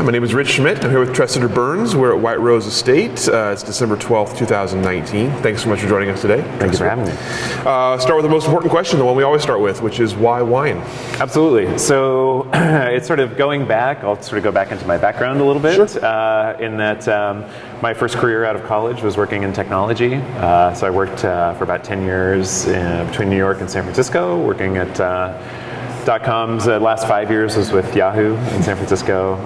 My name is Rich Schmidt. I'm here with Tresider Burns. We're at White Rose Estate. It's December 12th, 2019. Thanks so much for joining us today. Thank you for having me. Start with the most important question, the one we always start with, which is why wine? Absolutely. So it's sort of going back, I'll sort of go back into my background a little bit. Sure. In that my first career out of college was working in technology. So I worked for about 10 years between New York and San Francisco, working at .coms. The last 5 years was with Yahoo in San Francisco.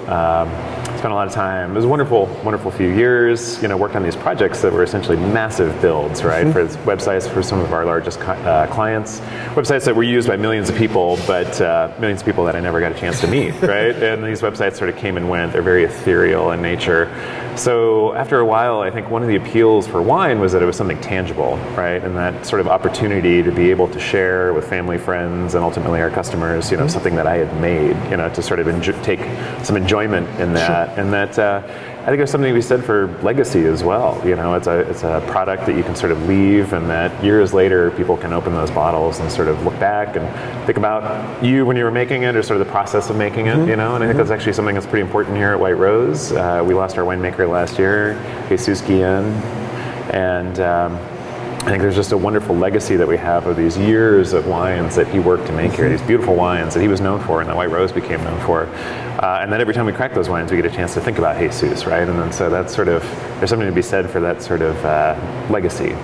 Spent a lot of time. It was a wonderful few years. Worked on these projects that were essentially massive builds, right? For websites for some of our largest clients. Websites that were used by millions of people, but millions of people that I never got a chance to meet, right? And these websites sort of came and went. They're very ethereal in nature. So after a while, I think one of the appeals for wine was that it was something tangible, right? And that sort of opportunity to be able to share with family, friends, and ultimately our customers, something that I had made, to sort of take some enjoyment in that. Sure. And that I think there's something to be said for legacy as well. It's a product that you can sort of leave, and that years later people can open those bottles and sort of look back and think about you when you were making it, or sort of the process of making it. And I think that's actually something that's pretty important here at White Rose. We lost our winemaker last year, Hestus, and I think there's just a wonderful legacy that we have of these years of wines that he worked to make here, these beautiful wines that he was known for and that White Rose became known for. And then every time we crack those wines, we get a chance to think about Jesus, right? And then so that's sort of, there's something to be said for that sort of legacy.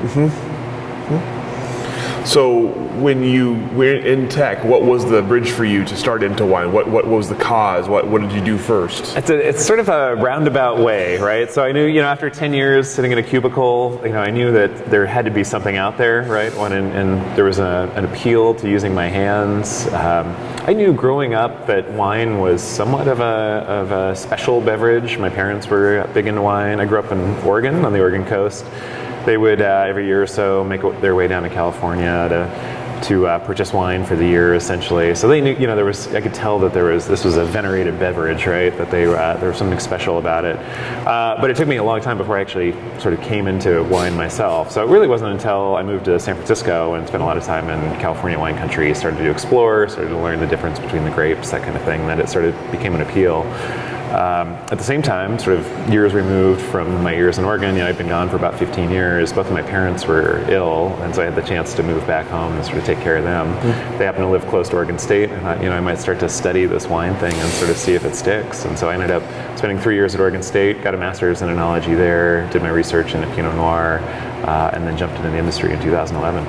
So when you were in tech, what was the bridge for you to start into wine? What was the cause? What did you do first? It's sort of a roundabout way, right? So I knew, after 10 years sitting in a cubicle, I knew that there had to be something out there, right? And there was an appeal to using my hands. I knew growing up that wine was somewhat of a special beverage. My parents were big into wine. I grew up in Oregon, on the Oregon coast. They would every year or so make their way down to California to purchase wine for the year, essentially. So they knew, I could tell that this was a venerated beverage, right? That there was something special about it. But it took me a long time before I actually sort of came into wine myself. So it really wasn't until I moved to San Francisco and spent a lot of time in California wine country, started to explore, started to learn the difference between the grapes, that kind of thing, that it sort of became an appeal. At the same time, sort of years removed from my years in Oregon, I'd been gone for about 15 years. Both of my parents were ill, and so I had the chance to move back home and sort of take care of them. They happen to live close to Oregon State, and I might start to study this wine thing and sort of see if it sticks. And so I ended up spending 3 years at Oregon State, got a master's in enology there, did my research into Pinot Noir, and then jumped into the industry in 2011.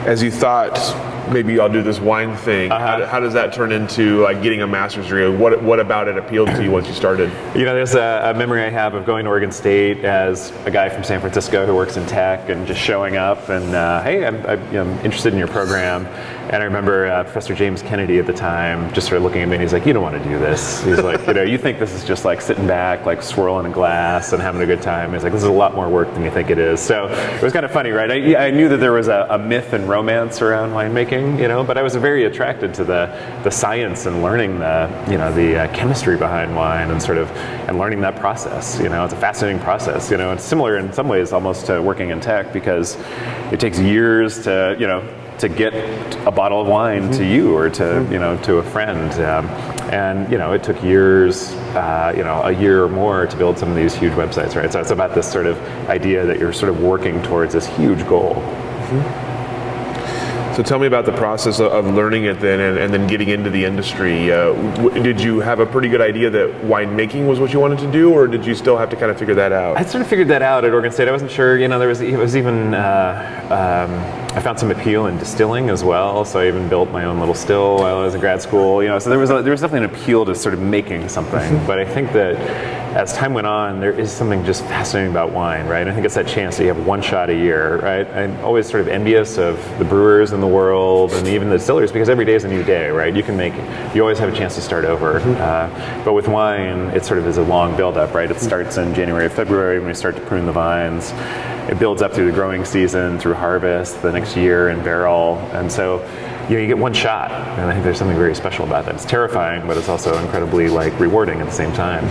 As you thought, maybe I'll do this wine thing. How does that turn into getting a master's degree? What about it appealed to you once you started? There's a memory I have of going to Oregon State as a guy from San Francisco who works in tech, and just showing up and hey, I'm interested in your program. And I remember Professor James Kennedy at the time just sort of looking at me, and he's like, "You don't want to do this." He's like, "You think this is just like sitting back, like swirling a glass and having a good time." He's like, "This is a lot more work than you think it is." So it was kind of funny, right? I knew that there was a myth and romance around winemaking, but I was very attracted to the science and learning the chemistry behind wine and learning that process. It's a fascinating process. It's similar in some ways almost to working in tech, because it takes years to get a bottle of wine to you or to a friend, and it took years, a year or more to build some of these huge websites, right? So it's about this sort of idea that you're sort of working towards this huge goal. So tell me about the process of learning it then, and then getting into the industry. Did you have a pretty good idea that winemaking was what you wanted to do, or did you still have to kind of figure that out? I sort of figured that out at Oregon State. I wasn't sure. I found some appeal in distilling as well, so I even built my own little still while I was in grad school. So there was definitely an appeal to sort of making something. But I think that as time went on, there is something just fascinating about wine, right? I think it's that chance that you have one shot a year, right? I'm always sort of envious of the brewers in the world and even the distillers, because every day is a new day, right? You always have a chance to start over. But with wine, it sort of is a long build-up, right? It starts in January, February when we start to prune the vines. It builds up through the growing season, through harvest, the next year in barrel, and so you get one shot, and I think there's something very special about that. It's terrifying, but it's also incredibly rewarding at the same time.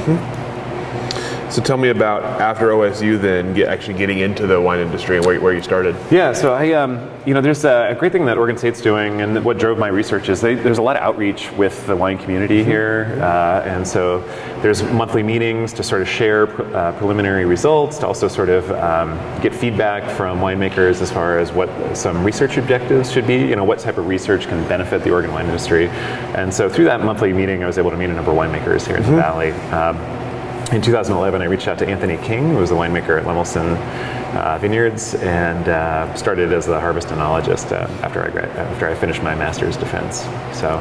So tell me about after OSU then, actually getting into the wine industry and where you started. Yeah, so I, there's a great thing that Oregon State's doing, and what drove my research is there's a lot of outreach with the wine community here, and so there's monthly meetings to sort of share preliminary results, to also sort of get feedback from winemakers as far as what some research objectives should be, what type of research can benefit the Oregon wine industry. And so through that monthly meeting, I was able to meet a number of winemakers here in the Valley. In 2011, I reached out to Anthony King, who was a winemaker at Lemelson Vineyards, and started as the harvest enologist after I finished my master's defense. So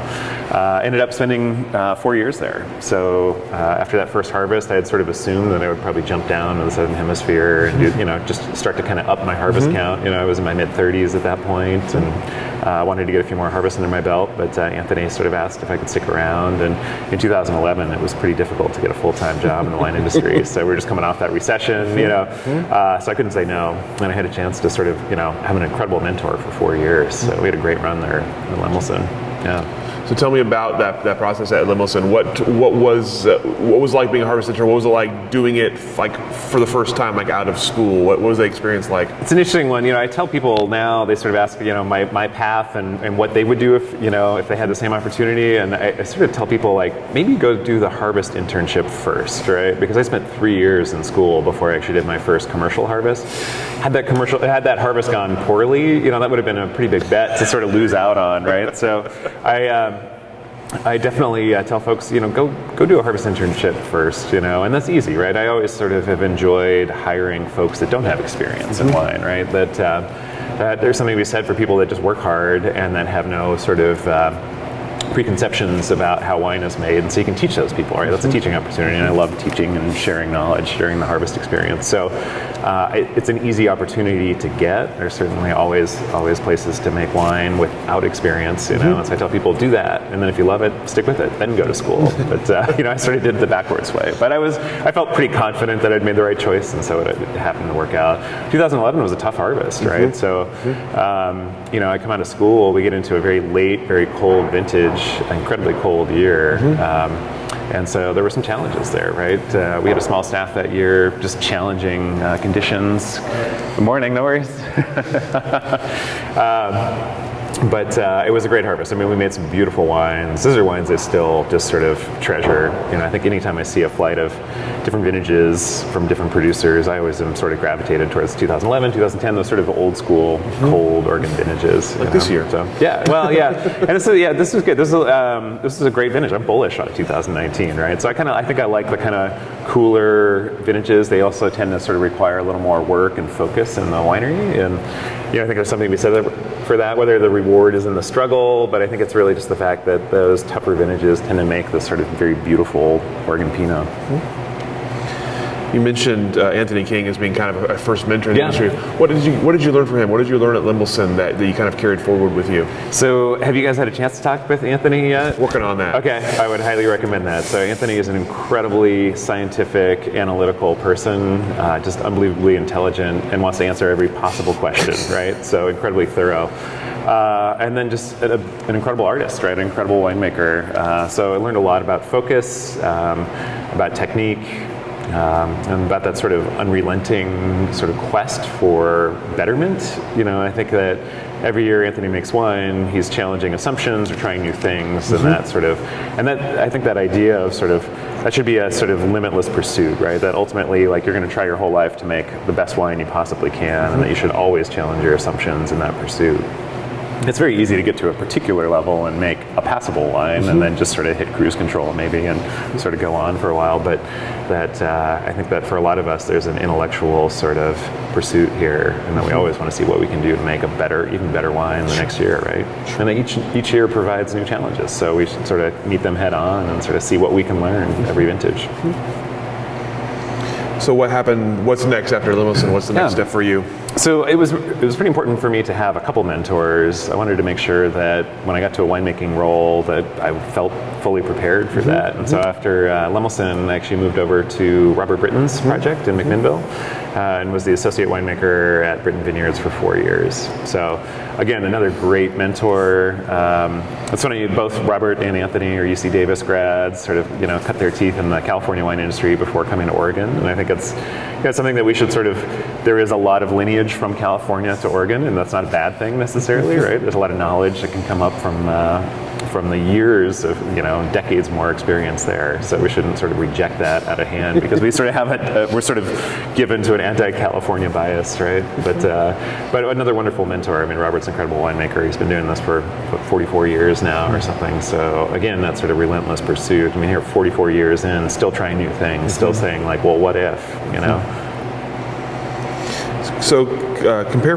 ended up spending 4 years there. So after that first harvest, I had sort of assumed that I would probably jump down to the Southern Hemisphere and do, just start to kind of up my harvest count. I was in my mid-30s at that point, and wanted to get a few more harvests under my belt, but Anthony sort of asked if I could stick around, and in 2011 it was pretty difficult to get a full-time job in the wine industry, so we were just coming off that recession, so I couldn't say no, and I had a chance to sort of, have an incredible mentor for 4 years, so we had a great run there at Lemelson. Yeah. So tell me about that process at Lemelson. What was like being a harvest intern? What was it like doing it like for the first time, like out of school? What was the experience like? It's an interesting one. I tell people now, they sort of ask, my path and what they would do if they had the same opportunity, and I sort of tell people like maybe go do the harvest internship first, right? Because I spent 3 years in school before I actually did my first commercial harvest. Had that harvest gone poorly, that would have been a pretty big bet to sort of lose out on, right? So I definitely tell folks, go do a harvest internship first, and that's easy, right? I always sort of have enjoyed hiring folks that don't have experience in wine, right? That there's something to be said for people that just work hard and that have no sort of preconceptions about how wine is made, and so you can teach those people, right? That's a teaching opportunity, and I love teaching and sharing knowledge during the harvest experience. So it's an easy opportunity to get. There's certainly always places to make wine without experience, and so I tell people do that, and then if you love it, stick with it, then go to school. But I sort of did it the backwards way. But I felt pretty confident that I'd made the right choice, and so it happened to work out. 2011 was a tough harvest, right? So I come out of school, we get into a very late, very cold vintage, incredibly cold year, and so there were some challenges there, right? We had a small staff that year, just challenging conditions. Good morning, no worries. But it was a great harvest. I mean, we made some beautiful wines. These are wines I still just sort of treasure. I think anytime I see a flight of different vintages from different producers, I always am sort of gravitated towards 2011, 2010, those sort of old school, cold Oregon vintages. Like this year. So, yeah, well, yeah. And this is good. This is a great vintage. I'm bullish on 2019, right? So I think I like the kind of cooler vintages. They also tend to sort of require a little more work and focus in the winery. And I think there's something to be said for that, whether the reward is in the struggle, but I think it's really just the fact that those tougher vintages tend to make this sort of very beautiful Oregon Pinot. You mentioned Anthony King as being kind of a first mentor in the Yeah. industry. What did you learn from him? What did you learn at Lemelson that you kind of carried forward with you? So have you guys had a chance to talk with Anthony yet? Working on that. Okay, I would highly recommend that. So Anthony is an incredibly scientific, analytical person, just unbelievably intelligent, and wants to answer every possible question, right? So incredibly thorough. And then just an incredible artist, right? An incredible winemaker. So I learned a lot about focus, about technique, and about that sort of unrelenting sort of quest for betterment. I think that every year Anthony makes wine, he's challenging assumptions or trying new things, and I think that idea of that should be a sort of limitless pursuit, right? That ultimately, like, you're going to try your whole life to make the best wine you possibly can, and that you should always challenge your assumptions in that pursuit. It's very easy to get to a particular level and make a passable wine, and then just sort of hit cruise control maybe and sort of go on for a while. But I think that for a lot of us, there's an intellectual sort of pursuit here, and that we always want to see what we can do to make even better wine the next year, right? And that each year provides new challenges, so we should sort of meet them head on and sort of see what we can learn every vintage. So what happened? What's next after Lemelson? What's the next step for you? So it was pretty important for me to have a couple mentors. I wanted to make sure that when I got to a winemaking role that I felt fully prepared for that. And so after Lemelson, I actually moved over to Robert Britton's project in McMinnville and was the associate winemaker at Britton Vineyards for 4 years. So again, another great mentor. It's funny, both Robert and Anthony are UC Davis grads, sort of cut their teeth in the California wine industry before coming to Oregon. And I think it's something that we should there is a lot of lineage from California to Oregon, and that's not a bad thing necessarily, right? There's a lot of knowledge that can come up from the years of decades more experience there. So we shouldn't sort of reject that out of hand because we sort of have we're sort of given to an anti-California bias, right? But another wonderful mentor. I mean, Robert's an incredible winemaker. He's been doing this for 44 years now or something. So again, that sort of relentless pursuit. I mean, here 44 years in, still trying new things, still saying like, well, what if, So compare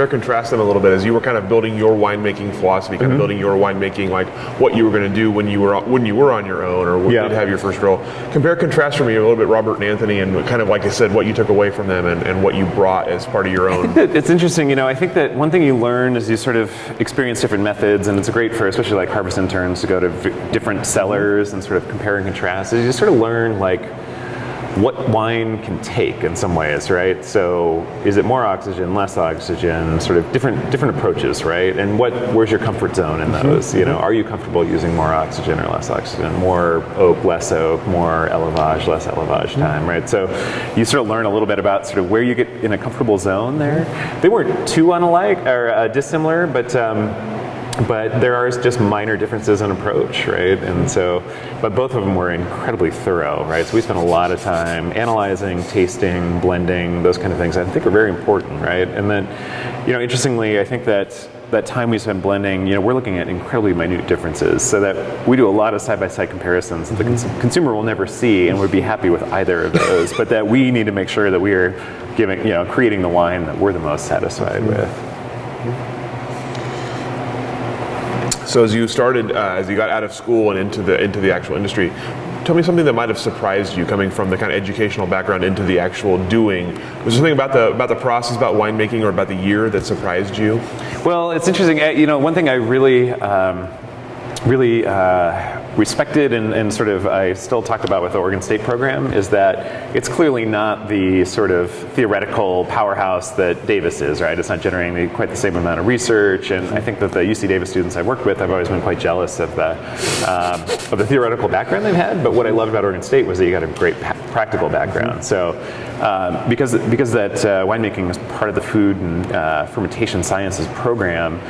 contrast them a little bit as you were kind of building your winemaking philosophy, kind of building your winemaking, like what you were going to do when you were on your own or when you did have your first role. Compare contrast for me a little bit Robert and Anthony and kind of like I said, what you took away from them and what you brought as part of your own. It's interesting, I think that one thing you learn is you sort of experience different methods, and it's great for especially like harvest interns to go to different cellars and sort of compare and contrast. You just sort of learn like what wine can take in some ways, right? So is it more oxygen, less oxygen, sort of different approaches, right? And where's your comfort zone in those? Are you comfortable using more oxygen or less oxygen, more oak, less oak, more élevage, less élevage time, right? So you sort of learn a little bit about sort of where you get in a comfortable zone there. They weren't too unalike or dissimilar, but there are just minor differences in approach, right? And so, but both of them were incredibly thorough, right? So we spent a lot of time analyzing, tasting, blending, those kind of things I think are very important, right? And then, interestingly, I think that time we spend blending, we're looking at incredibly minute differences so that we do a lot of side-by-side comparisons that the consumer will never see and would be happy with either of those, but that we need to make sure that we are creating the wine that we're the most satisfied with. So as you got out of school and into the actual industry, tell me something that might have surprised you coming from the kind of educational background into the actual doing. Was there something about the process, about winemaking, or about the year that surprised you? Well, it's interesting. One thing I really respected and sort of I still talk about with the Oregon State program is that it's clearly not the sort of theoretical powerhouse that Davis is, right? It's not generating quite the same amount of research, and I think that the UC Davis students I've worked with, I've always been quite jealous of the theoretical background they've had, but what I loved about Oregon State was that you got a great practical background. So because that winemaking is part of the food and fermentation sciences program,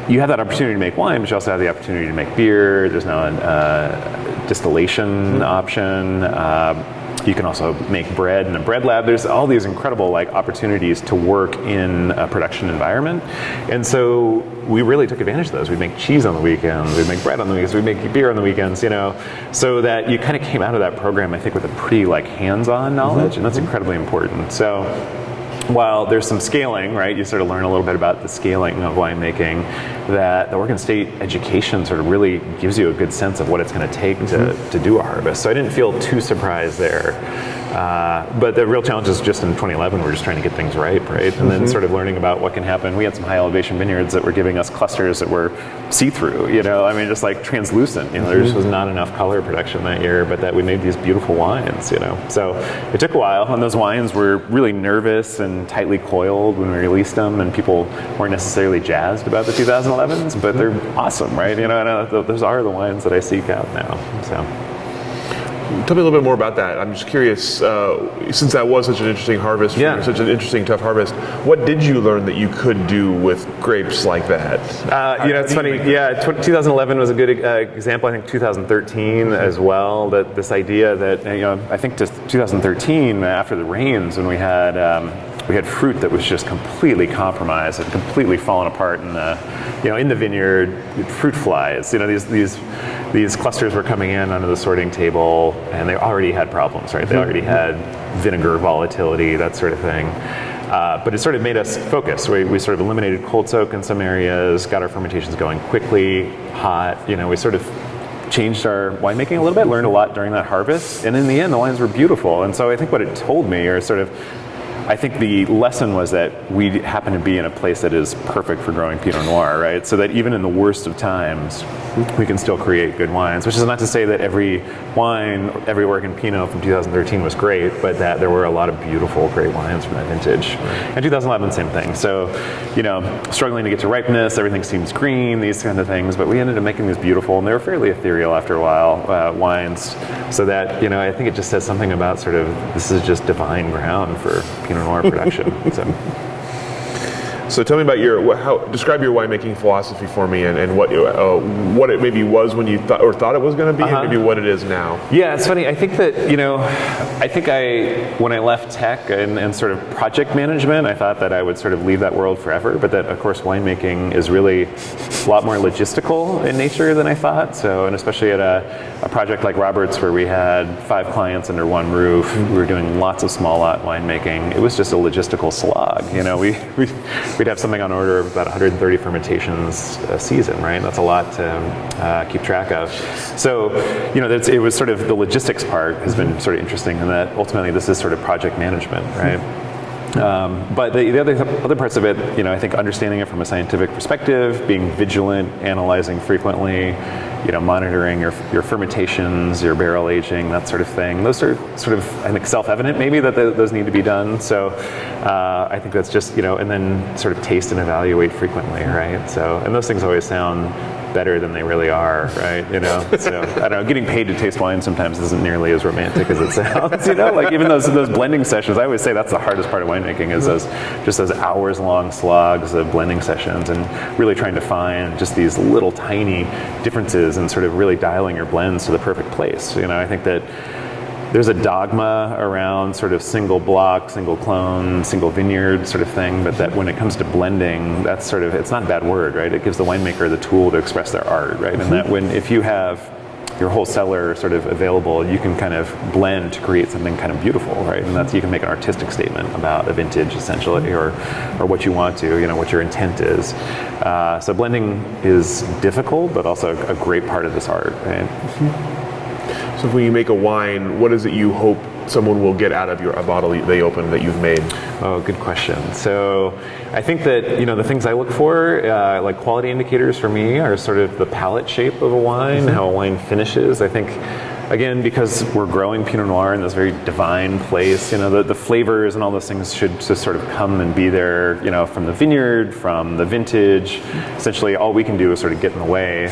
you have that opportunity to make wine, but you also have the opportunity to make beer. There's now a distillation option. You can also make bread in a bread lab. There's all these incredible opportunities to work in a production environment. And so we really took advantage of those. We'd make cheese on the weekends, we'd make bread on the weekends, we'd make beer on the weekends, so that you kind of came out of that program, I think, with a pretty hands-on knowledge, and that's incredibly important. So while there's some scaling, right, you sort of learn a little bit about the scaling of winemaking, that the Oregon State education sort of really gives you a good sense of what it's going to take to do a harvest. So I didn't feel too surprised there. But the real challenge is just in 2011, we're just trying to get things right? And then sort of learning about what can happen. We had some high elevation vineyards that were giving us clusters that were see-through, just translucent. There just was not enough color production that year, but that we made these beautiful wines, So it took a while, and those wines were really nervous and tightly coiled when we released them, and people weren't necessarily jazzed about the 2011s, but they're awesome, right? And those are the wines that I seek out now, so. Tell me a little bit more about that. I'm just curious, since that was such an interesting harvest, such an interesting, tough harvest, what did you learn that you could do with grapes like that? It's funny. 2011 was a good example. I think 2013 as well, that this idea that, I think just 2013, after the rains, when we had fruit that was just completely compromised and completely fallen apart in the vineyard. Fruit flies. These clusters were coming in onto the sorting table, and they already had problems, right? They already had vinegar volatility, that sort of thing. But it sort of made us focus. We sort of eliminated cold soak in some areas, got our fermentations going quickly, hot. We sort of changed our winemaking a little bit, learned a lot during that harvest, and in the end, the wines were beautiful. And so I think what it told me, or sort of, I think the lesson was that we happen to be in a place that is perfect for growing Pinot Noir, right? So that even in the worst of times, we can still create good wines, which is not to say that every wine, every Oregon Pinot from 2013 was great, but that there were a lot of beautiful, great wines from that vintage. And 2011, same thing. So, struggling to get to ripeness, everything seems green, these kind of things, but we ended up making these beautiful, and they were fairly ethereal after a while, wines. So that, I think it just says something about sort of, this is just divine ground for Pinot Noir production. So tell me about describe your winemaking philosophy for me, and what it maybe was when you thought it was going to be, and maybe what it is now. Yeah, it's funny. I think that when I left tech and sort of project management, I thought that I would sort of leave that world forever. But that, of course, winemaking is really a lot more logistical in nature than I thought. So, and especially at a project like Robert's, where we had 5 clients under one roof, we were doing lots of small lot winemaking. It was just a logistical slog. We'd have something on order of about 130 fermentations a season, right? That's a lot to keep track of. So, it was sort of the logistics part has been sort of interesting, in that ultimately this is sort of project management, right? But the other parts of it, I think understanding it from a scientific perspective, being vigilant, analyzing frequently, monitoring your fermentations, your barrel aging, that sort of thing. Those are sort of, I think, self-evident maybe that those need to be done. So I think that's just, and then sort of taste and evaluate frequently, right? So, and those things always sound better than they really are, right? So I don't know, getting paid to taste wine sometimes isn't nearly as romantic as it sounds, like even those blending sessions, I always say that's the hardest part of winemaking, is those hours-long slogs of blending sessions, and really trying to find just these little tiny differences and sort of really dialing your blends to the perfect place. I think that there's a dogma around sort of single block, single clone, single vineyard sort of thing, but that when it comes to blending, that's sort of, it's not a bad word, right? It gives the winemaker the tool to express their art, right? And that if you have your whole cellar sort of available, you can kind of blend to create something kind of beautiful, right? And you can make an artistic statement about a vintage, essentially, or what you want to, what your intent is. So blending is difficult, but also a great part of this art, right? So when you make a wine, what is it you hope someone will get out of a bottle they open that you've made? Oh, good question. So I think that, the things I look for, like quality indicators for me, are sort of the palate shape of a wine, how a wine finishes. I think, again, because we're growing Pinot Noir in this very divine place, the flavors and all those things should just sort of come and be there, from the vineyard, from the vintage. Essentially, all we can do is sort of get in the way.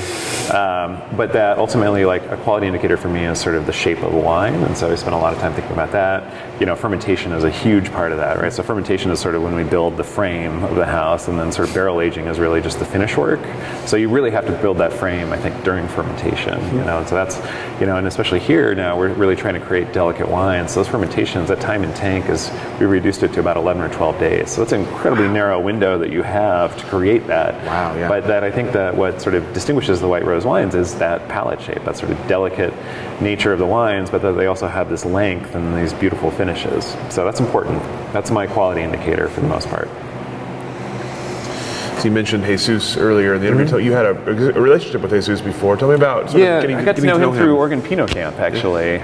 But that ultimately, like, a quality indicator for me is sort of the shape of a wine, and so I spend a lot of time thinking about that. Fermentation is a huge part of that, right? So fermentation is sort of when we build the frame of the house, and then sort of barrel aging is really just the finish work. So you really have to build that frame, I think, during fermentation, and so that's, and especially here now, we're really trying to create delicate wines. So those fermentations, that time in tank we reduced it to about 11 or 12 days. So it's an incredibly narrow window that you have to create that. Wow, yeah. But that, I think that what sort of distinguishes the white rose wines is that palate shape, that sort of delicate nature of the wines, but that they also have this length and these beautiful finishes. So that's important. That's my quality indicator for the most part. So you mentioned Jesus earlier in the interview. You had a relationship with Jesus before. Tell me about I got to know him through Oregon Pinot Camp, actually,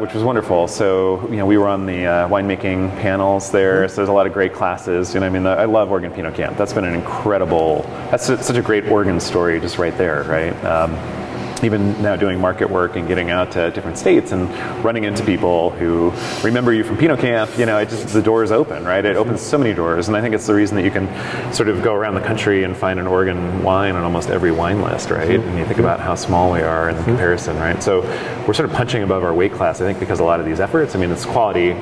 which was wonderful. So, we were on the winemaking panels there. So there's a lot of great classes. I love Oregon Pinot Camp. That's been that's such a great Oregon story just right there, right? Even now doing market work and getting out to different states and running into people who remember you from Pinot Camp, the doors open, right? It opens so many doors, and I think it's the reason that you can sort of go around the country and find an Oregon wine on almost every wine list, right? And you think about how small we are in comparison, right? So we're sort of punching above our weight class, I think, because a lot of these efforts, it's quality,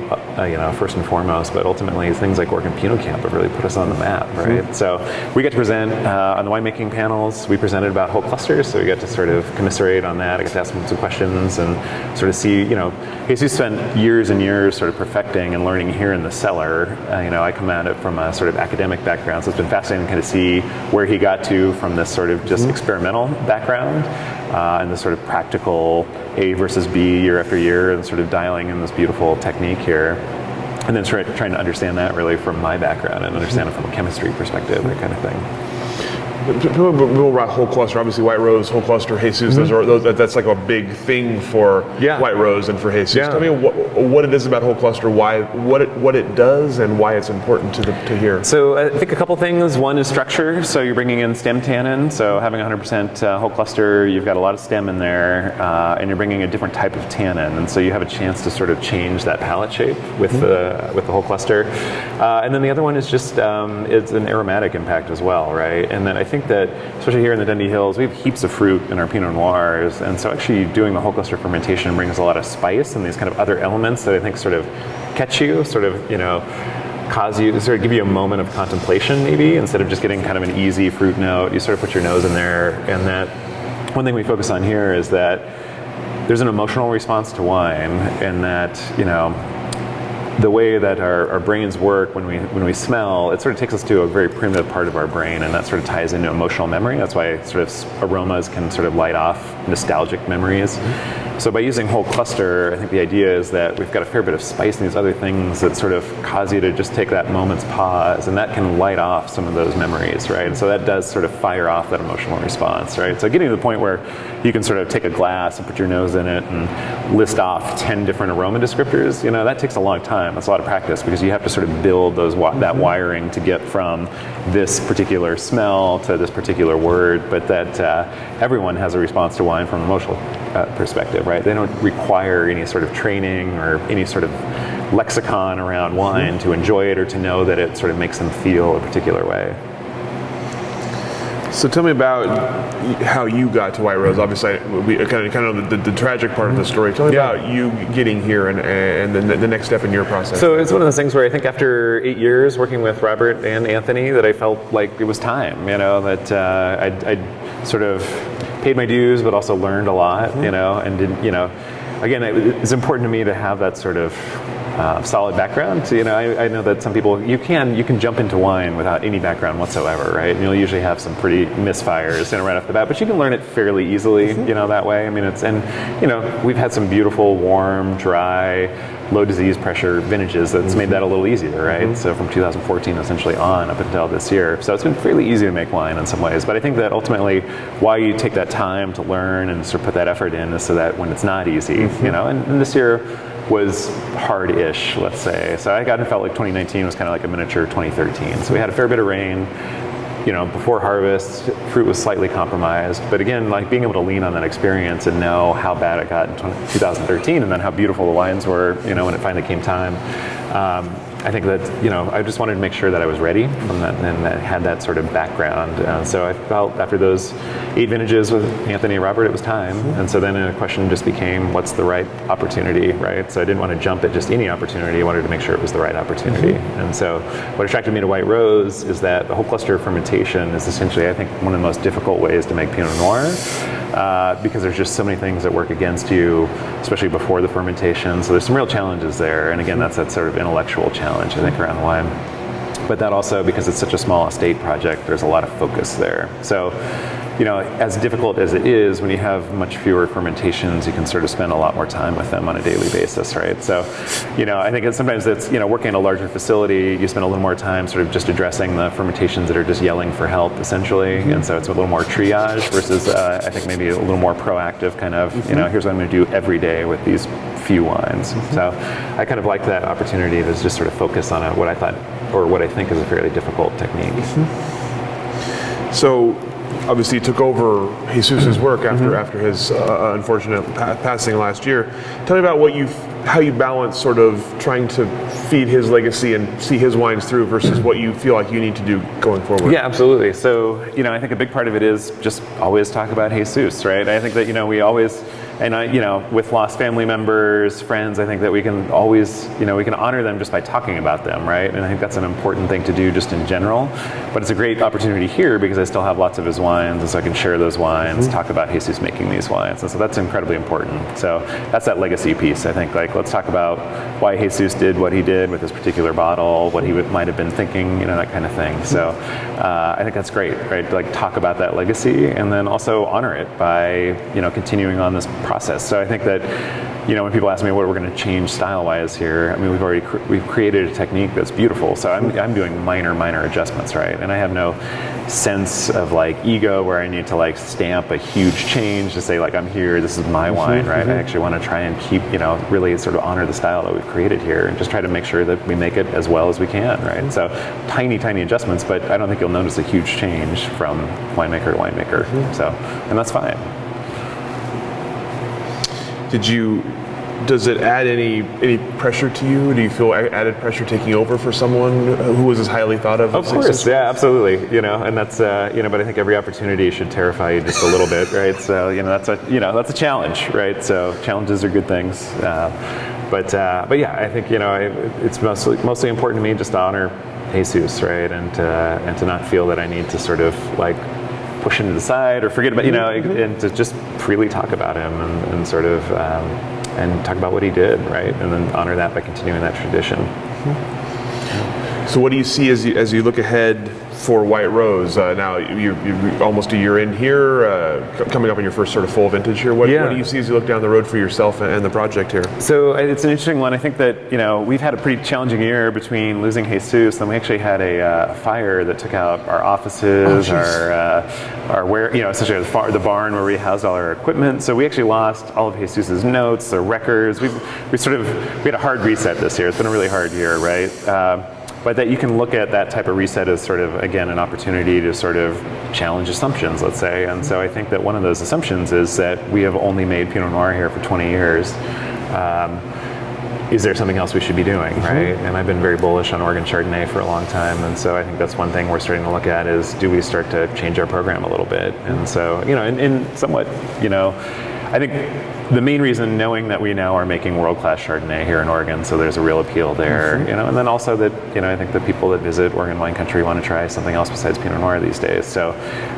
first and foremost, but ultimately things like Oregon Pinot Camp have really put us on the map, right? So we get to present on the winemaking panels. We presented about whole clusters, so we got to sort of on that. I got to ask him some questions and sort of see, Jesus spent years and years sort of perfecting and learning here in the cellar. I come at it from a sort of academic background, so it's been fascinating to kind of see where he got to from this sort of just experimental background and this sort of practical A versus B year after year, and sort of dialing in this beautiful technique here. And then trying to understand that really from my background and understand it from a chemistry perspective, that kind of thing. People write whole cluster. Obviously, White Rose, whole cluster, Jesus. That's like a big thing for White Rose and for Jesus. Tell me what it is about whole cluster, what it does, and why it's important to hear. So I think a couple things. One is structure. So you're bringing in stem tannin. So having 100% whole cluster, you've got a lot of stem in there, and you're bringing a different type of tannin, and so you have a chance to sort of change that palate shape with the whole cluster. And then the other one is just it's an aromatic impact as well, right? And then I think that, especially here in the Dundee Hills, we have heaps of fruit in our Pinot Noirs, and so actually doing the whole cluster fermentation brings a lot of spice and these kind of other elements that I think sort of catch you, sort of, cause you, sort of give you a moment of contemplation maybe, instead of just getting kind of an easy fruit note. You sort of put your nose in there, and that one thing we focus on here is that there's an emotional response to wine, and that, the way that our brains work when we smell, it sort of takes us to a very primitive part of our brain, and that sort of ties into emotional memory. That's why sort of aromas can sort of light off nostalgic memories. So by using whole cluster, I think the idea is that we've got a fair bit of spice and these other things that sort of cause you to just take that moment's pause, and that can light off some of those memories, right? And so that does sort of fire off that emotional response, right? So getting to the point where you can sort of take a glass and put your nose in it and list off 10 different aroma descriptors, that takes a long time. That's a lot of practice, because you have to sort of build that wiring to get from this particular smell to this particular word, but that everyone has a response to wine from an emotional perspective, right? They don't require any sort of training or any sort of lexicon around wine to enjoy it or to know that it sort of makes them feel a particular way. So tell me about how you got to White Rose. Obviously, we kind of the tragic part of the story. Tell me about you getting here and the next step in your process. So it's one of those things where I think after 8 years working with Robert and Anthony, that I felt like it was time. That I'd sort of paid my dues, but also learned a lot. And didn't. Again, it's important to me to have that sort of solid background. So, I know that some people, you can jump into wine without any background whatsoever, right? And you'll usually have some pretty misfires, right off the bat, but you can learn it fairly easily, that way. I mean, we've had some beautiful, warm, dry, low disease pressure vintages that's made that a little easier, right? So from 2014 essentially on up until this year. So it's been fairly easy to make wine in some ways, but I think that ultimately why you take that time to learn and sort of put that effort in is so that when it's not easy, and this year was hard-ish, let's say. So I felt like 2019 was kind of like a miniature 2013. So we had a fair bit of rain. Before harvest, fruit was slightly compromised. But again, like being able to lean on that experience and know how bad it got in 2013 and then how beautiful the wines were, when it finally came time. I think that, I just wanted to make sure that I was ready from that, and that had that sort of background. So I felt after those 8 vintages with Anthony and Robert, it was time. And so then the question just became, what's the right opportunity, right? So I didn't want to jump at just any opportunity. I wanted to make sure it was the right opportunity. And so what attracted me to White Rose is that the whole cluster fermentation is essentially, I think, one of the most difficult ways to make Pinot Noir. Because there's just so many things that work against you, especially before the fermentation. So there's some real challenges there. And again, that's that sort of intellectual challenge, I think, around the wine. But that also, because it's such a small estate project, there's a lot of focus there. So, as difficult as it is, when you have much fewer fermentations, you can sort of spend a lot more time with them on a daily basis, right? So, I think sometimes it's, working in a larger facility, you spend a little more time sort of just addressing the fermentations that are just yelling for help, essentially. And so it's a little more triage versus, I think, maybe a little more proactive kind of, here's what I'm going to do every day with these few wines. So I kind of like that opportunity to just sort of focus on what I thought, or what I think is a fairly difficult technique. So, obviously, you took over Jesus's work after his unfortunate passing last year. Tell me about how you balance sort of trying to feed his legacy and see his wines through versus what you feel like you need to do going forward. Yeah, absolutely. So, I think a big part of it is just always talk about Jesus, right? I think that, we always, and with lost family members, friends, I think that we can always, we can honor them just by talking about them, right? And I think that's an important thing to do just in general. But it's a great opportunity here because I still have lots of his wines, and so I can share those wines, talk about Jesus making these wines, and so that's incredibly important. So that's that legacy piece, I think. Like, let's talk about why Jesus did what he did with this particular bottle, what he might have been thinking, that kind of thing. So I think that's great, right? Like, talk about that legacy, and then also honor it by, continuing on this process. So I think that when people ask me what we're going to change style-wise here, I mean, we've created a technique that's beautiful. So I'm doing minor adjustments, right? And I have no sense of like ego where I need to like stamp a huge change to say like I'm here, this is my wine, right? I actually want to try and keep, really sort of honor the style that we've created here and just try to make sure that we make it as well as we can, right? So tiny adjustments, but I don't think you'll notice a huge change from winemaker to winemaker. So, and that's fine. Does it add any pressure to you? Do you feel added pressure taking over for someone who was as highly thought of? Of course, yeah, absolutely. And that's but I think every opportunity should terrify you just a little bit, right? So that's a challenge, right? So challenges are good things. But yeah, I think it's mostly important to me just to honor Hestus, right? And to not feel that I need to sort of like push him to the side or forget about and to just freely talk about him and sort of. And talk about what he did, right? And then honor that by continuing that tradition. So what do you see as you look ahead for White Rose? Now you're almost a year in here, coming up on your first sort of full vintage here. What do you see as you look down the road for yourself and the project here? So it's an interesting one. I think that we've had a pretty challenging year between losing Hestus, and we actually had a fire that took out our offices, our where essentially the barn where we housed all our equipment. So we actually lost all of Hestus's notes, the records. We had a hard reset this year. It's been a really hard year, right? But that you can look at that type of reset as sort of, again, an opportunity to sort of challenge assumptions, let's say. And so I think that one of those assumptions is that we have only made Pinot Noir here for 20 years. Is there something else we should be doing, right? And I've been very bullish on Oregon Chardonnay for a long time. And so I think that's one thing we're starting to look at is, do we start to change our program a little bit? And so, in somewhat, I think the main reason, knowing that we now are making world-class Chardonnay here in Oregon, so there's a real appeal there, and then also that, I think the people that visit Oregon wine country want to try something else besides Pinot Noir these days. So,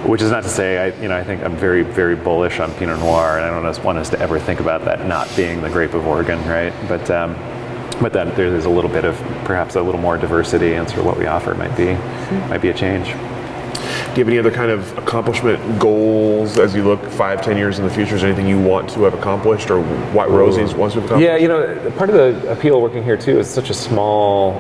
which is not to say, I think I'm very, very bullish on Pinot Noir, and I don't want us to ever think about that not being the grape of Oregon, right? But that there's a little bit of, perhaps a little more diversity, and sort of what we offer might be a change. Do you have any other kind of accomplishment goals as you look 5-10 years in the future? Is there anything you want to have accomplished or White Rose wants to have accomplished? Yeah, part of the appeal working here too is such a small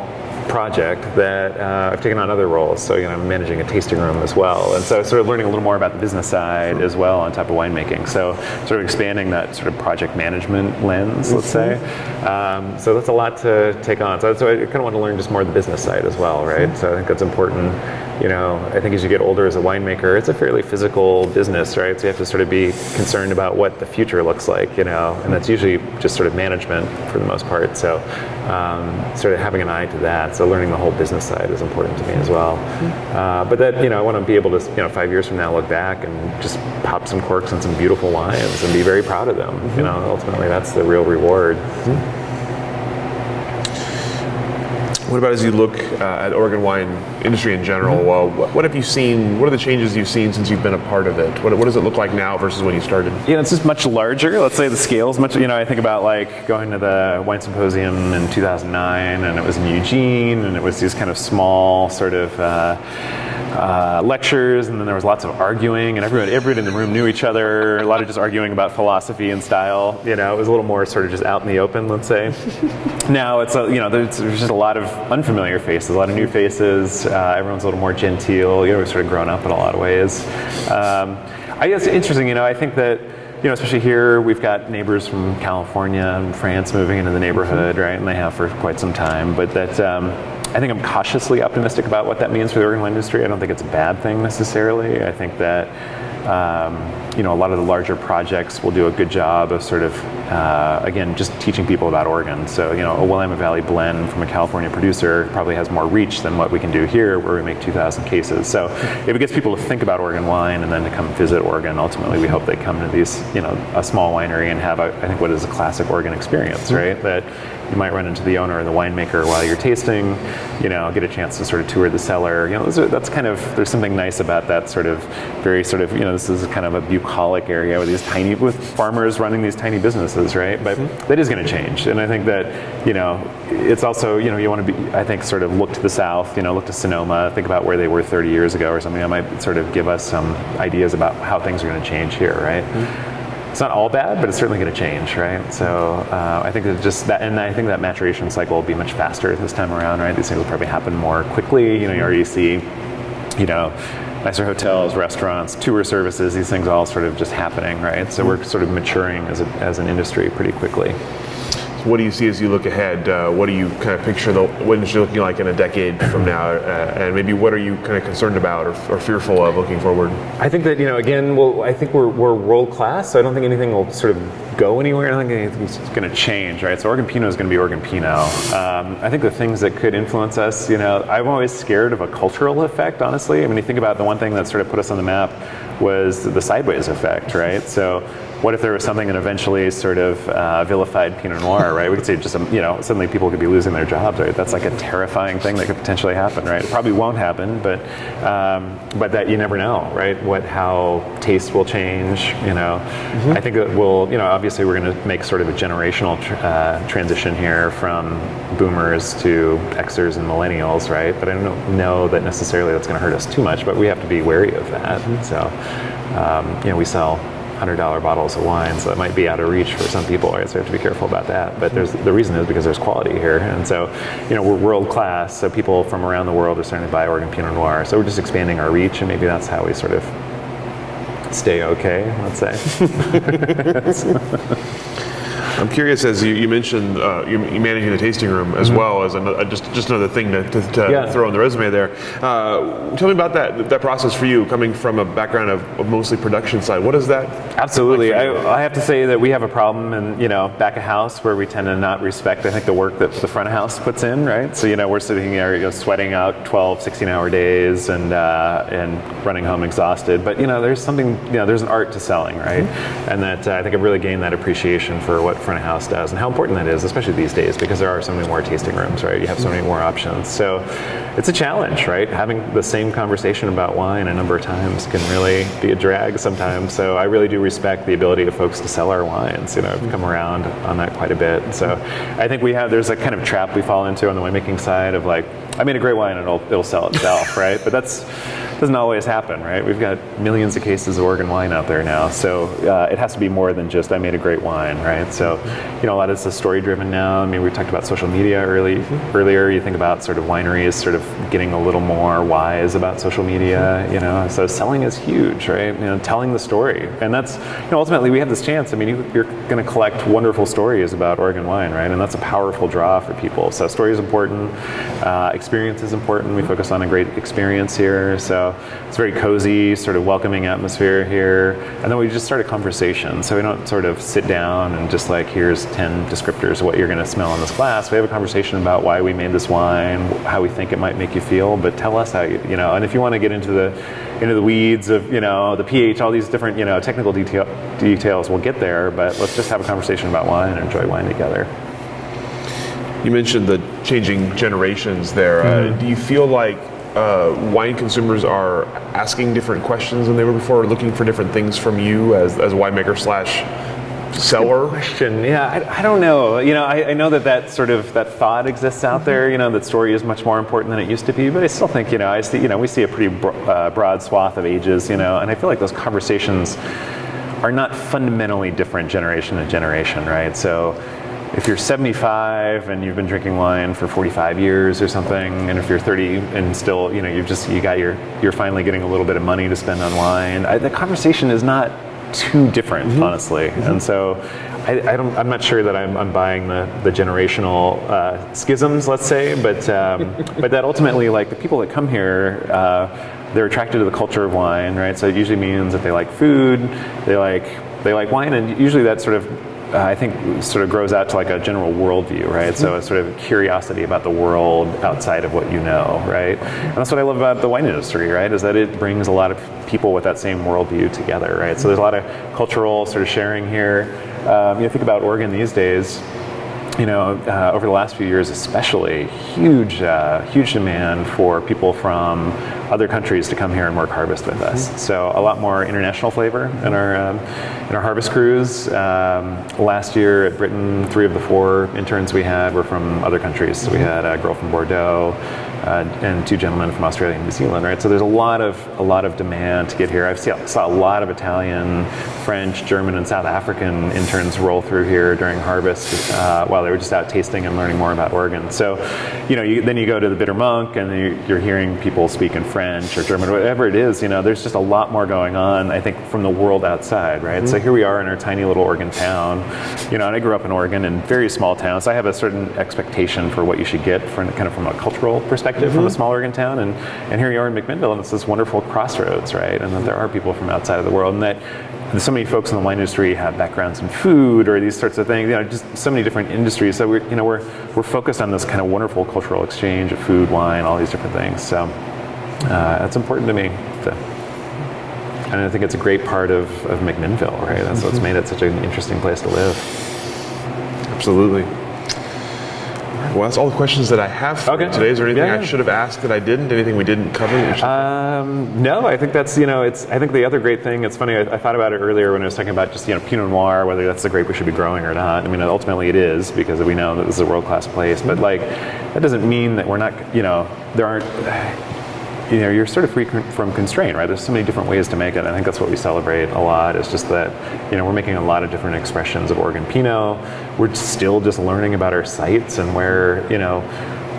project that I've taken on other roles. So, I'm managing a tasting room as well. And so sort of learning a little more about the business side as well on top of winemaking. So sort of expanding that sort of project management lens, let's say. So that's a lot to take on. So I kind of want to learn just more of the business side as well, right? So I think that's important. I think as you get older as a winemaker, it's a fairly physical business, right? So you have to sort of be concerned about what the future looks like, and that's usually just sort of management for the most part. So sort of having an eye to that. So learning the whole business side is important to me as well. But that, I want to be able to, 5 years from now, look back and just pop some corks on some beautiful wines and be very proud of them. Ultimately that's the real reward. What about as you look at Oregon wine industry in general? What have you seen? What are the changes you've seen since you've been a part of it? What does it look like now versus when you started? It's just much larger. Let's say the scale's much. I think about like going to the wine symposium in 2009, and it was in Eugene, and it was these kind of small sort of lectures, and then there was lots of arguing, and everyone in the room knew each other. A lot of just arguing about philosophy and style. It was a little more sort of just out in the open, let's say. Now it's there's just a lot of unfamiliar faces, a lot of new faces. Everyone's a little more genteel. We've sort of grown up in a lot of ways. I guess it's interesting. I think that especially here, we've got neighbors from California and France moving into the neighborhood, right? And they have for quite some time. But that I think I'm cautiously optimistic about what that means for the Oregon wine industry. I don't think it's a bad thing necessarily. I think that a lot of the larger projects will do a good job of sort of, again, just teaching people about Oregon. So, a Willamette Valley blend from a California producer probably has more reach than what we can do here, where we make 2,000 cases. So if it gets people to think about Oregon wine and then to come visit Oregon, ultimately we hope they come to these, a small winery and have, I think, what is a classic Oregon experience, right? That you might run into the owner or the winemaker while you're tasting, get a chance to sort of tour the cellar. That's kind of, there's something nice about that sort of very sort of, this is kind of a bucolic area with farmers running these tiny businesses, right? But that is going to change. And I think that, it's also, you want to be, I think, sort of look to the south, look to Sonoma, think about where they were 30 years ago or something. That might sort of give us some ideas about how things are going to change here, right? it's not all bad, but it's certainly going to change, right? So I think that just that, and I think that maturation cycle will be much faster this time around, right? These things will probably happen more quickly. You already see, nicer hotels, restaurants, tour services, these things all sort of just happening, right? So we're sort of maturing as an industry pretty quickly. What do you see as you look ahead? What do you kind of picture the industry looking like in a decade from now? And maybe what are you kind of concerned about or fearful of looking forward? I think that, again, I think we're world class, so I don't think anything will sort of go anywhere. I don't think anything's going to change, right? So Oregon Pinot is going to be Oregon Pinot. I think the things that could influence us, I'm always scared of a cultural effect, honestly. I mean, you think about the one thing that sort of put us on the map was the sideways effect, right? So what if there was something that eventually sort of vilified Pinot Noir, right? We could say just, suddenly people could be losing their jobs, right? That's like a terrifying thing that could potentially happen, right? It probably won't happen, but that you never know, right? How taste will change, I think that we'll, obviously we're going to make sort of a generational transition here from boomers to Xers and millennials, right? But I don't know that necessarily that's going to hurt us too much, but we have to be wary of that. So, we sell $100 bottles of wine, so that might be out of reach for some people, right? So we have to be careful about that. But the reason is because there's quality here, and so we're world class. So people from around the world are starting to buy Oregon Pinot Noir. So we're just expanding our reach, and maybe that's how we sort of stay okay, let's say. I'm curious, as you mentioned, you managing the tasting room as well as just another thing to throw on the resume there. Tell me about that process for you, coming from a background of mostly production side. What is that? Absolutely. I have to say that we have a problem in back of house where we tend to not respect, I think, the work that the front of house puts in, right? So we're sitting there sweating out 12, 16-hour days and running home exhausted. But there's something, there's an art to selling, right? And that I think I've really gained that appreciation for what front of house does and how important that is, especially these days, because there are so many more tasting rooms, right? You have so many more options. So it's a challenge, right? Having the same conversation about wine a number of times can really be a drag sometimes. So I really do respect the ability of folks to sell our wines. I've come around on that quite a bit. So I think there's a kind of trap we fall into on the winemaking side of like, I made a great wine and it'll sell itself, right? But that's doesn't always happen, right? We've got millions of cases of Oregon wine out there now, so it has to be more than just I made a great wine, right? So, a lot of this is story driven now. I mean, we talked about social media earlier. You think about sort of wineries sort of getting a little more wise about social media, So selling is huge, right? Telling the story, and that's ultimately we have this chance. I mean, you're going to collect wonderful stories about Oregon wine, right? And that's a powerful draw for people. So story is important. Experience is important. We focus on a great experience here, so it's very cozy, sort of welcoming atmosphere here. And then we just start a conversation. So we don't sort of sit down and just like, here's 10 descriptors of what you're going to smell in this glass. We have a conversation about why we made this wine, how we think it might make you feel, but tell us how and if you want to get into the weeds of, the pH, all these different, technical details, we'll get there, but let's just have a conversation about wine and enjoy wine together. You mentioned the changing generations there. Do you feel like wine consumers are asking different questions than they were before, or looking for different things from you as a winemaker / seller? Question. Yeah, I don't know. I know that sort of that thought exists out there. That story is much more important than it used to be. But I still think I see we see a pretty broad swath of ages. And I feel like those conversations are not fundamentally different generation to generation, right? So if you're 75 and you've been drinking wine for 45 years or something, and if you're 30 and still, you're finally getting a little bit of money to spend on wine, the conversation is not too different, honestly. And so I'm not sure that I'm buying the generational schisms, let's say, but that ultimately, like the people that come here, they're attracted to the culture of wine, right? So it usually means that they like food, they like wine, and usually that sort of I think sort of grows out to like a general worldview, right? So it's sort of curiosity about the world outside of what you know, right? And that's what I love about the wine industry, right? Is that it brings a lot of people with that same worldview together, right? So there's a lot of cultural sort of sharing here. Think about Oregon these days. Over the last few years especially, huge demand for people from other countries to come here and work harvest with us. So a lot more international flavor in our harvest crews. Last year at Britain, 3 of the 4 interns we had were from other countries. So we had a girl from Bordeaux, and 2 gentlemen from Australia and New Zealand, right? So there's a lot of demand to get here. I saw a lot of Italian, French, German, and South African interns roll through here during harvest while they were just out tasting and learning more about Oregon. So, then you go to the Bitter Monk and you're hearing people speak in French or German, whatever it is. There's just a lot more going on, I think, from the world outside, right? Mm-hmm. So here we are in our tiny little Oregon town. And I grew up in Oregon in very small towns. So I have a certain expectation for what you should get from a cultural perspective from a small Oregon town. And here you are in McMinnville, and it's this wonderful crossroads, right? And that there are people from outside of the world, and that so many folks in the wine industry have backgrounds in food or these sorts of things. Just so many different industries. So we're focused on this kind of wonderful cultural exchange of food, wine, all these different things. So that's important to me. And I think it's a great part of McMinnville, right? That's what's made it such an interesting place to live. Absolutely. Well, that's all the questions that I have for you today. Is there anything I should have asked that I didn't? Anything we didn't cover? No, I think that's, I think the other great thing, it's funny, I thought about it earlier when I was talking about just, Pinot Noir, whether that's the grape we should be growing or not. I mean, ultimately it is, because we know that this is a world-class place, but that doesn't mean that we're not, there aren't, you're sort of free from constraint, right? There's so many different ways to make it. I think that's what we celebrate a lot. It's just that, we're making a lot of different expressions of Oregon Pinot. We're still just learning about our sites and where,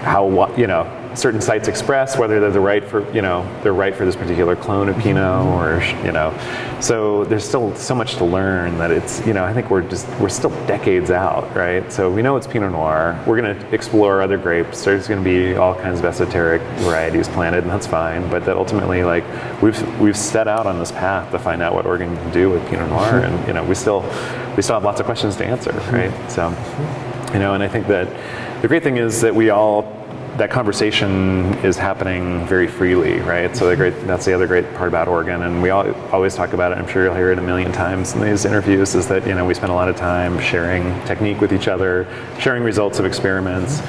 how, certain sites express, whether they're right for this particular clone of Pinot or, so there's still so much to learn that it's, I think we're still decades out, right? So we know it's Pinot Noir. We're going to explore other grapes. There's going to be all kinds of esoteric varieties planted, and that's fine. But that ultimately, we've set out on this path to find out what Oregon can do with Pinot Noir, and we still have lots of questions to answer, right? So, and I think that the great thing is that that conversation is happening very freely, right? So that's the other great part about Oregon, and we always talk about it. I'm sure you'll hear it a million times in these interviews, is that we spend a lot of time sharing technique with each other, sharing results of experiments,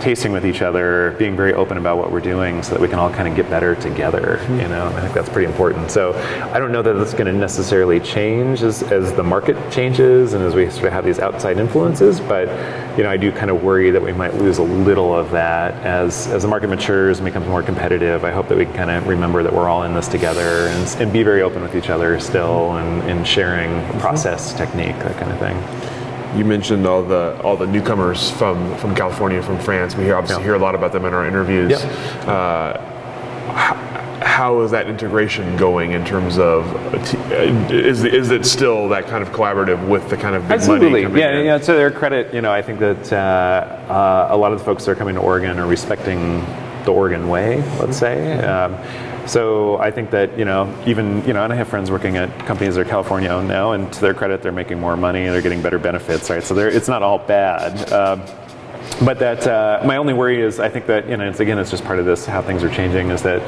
tasting with each other, being very open about what we're doing so that we can all kind of get better together, and I think that's pretty important. So I don't know that it's going to necessarily change as the market changes and as we sort of have these outside influences, but I do kind of worry that we might lose a little of that as the market matures and becomes more competitive. I hope that we can kind of remember that we're all in this together and be very open with each other still and sharing process, technique, that kind of thing. You mentioned all the newcomers from California, from France. We obviously hear a lot about them in our interviews. Yep. How is that integration going in terms of, is it still that kind of collaborative with the kind of big money coming in? Yeah, to their credit, I think that a lot of the folks that are coming to Oregon are respecting the Oregon way, let's say. So I think that, even, and I have friends working at companies that are California owned now, and to their credit, they're making more money and they're getting better benefits, right? So it's not all bad. But that my only worry is, I think that, it's just part of this, how things are changing, is that,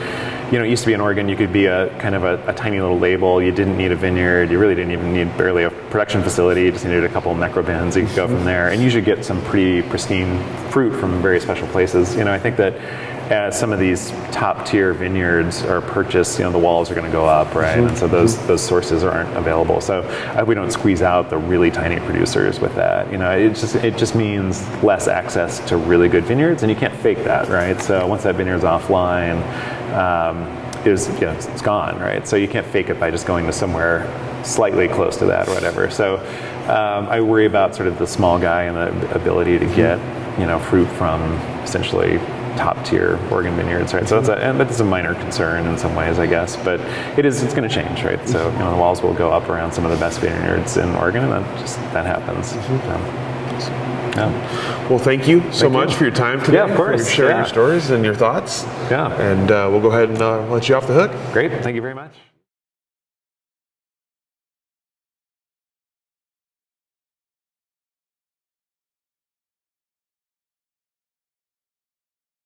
it used to be in Oregon, you could be a kind of a tiny little label. You didn't need a vineyard. You really didn't even need barely a production facility. You just needed a couple of necro bins. You could go from there, and you should get some pretty pristine fruit from very special places. I think that as some of these top tier vineyards are purchased, the walls are going to go up, right? And so those sources aren't available. So we don't squeeze out the really tiny producers with that. It just means less access to really good vineyards, and you can't fake that, right? So once that vineyard's offline, it's gone, right? So you can't fake it by just going to somewhere slightly close to that or whatever. So I worry about sort of the small guy and the ability to get, fruit from essentially top tier Oregon vineyards, right? So that's a minor concern in some ways, I guess, but it's going to change, right? So the walls will go up around some of the best vineyards in Oregon, and that happens. Well, thank you so much for your time today. Yeah, of course. For sharing your stories and your thoughts. Yeah. And we'll go ahead and let you off the hook. Great. Thank you very much.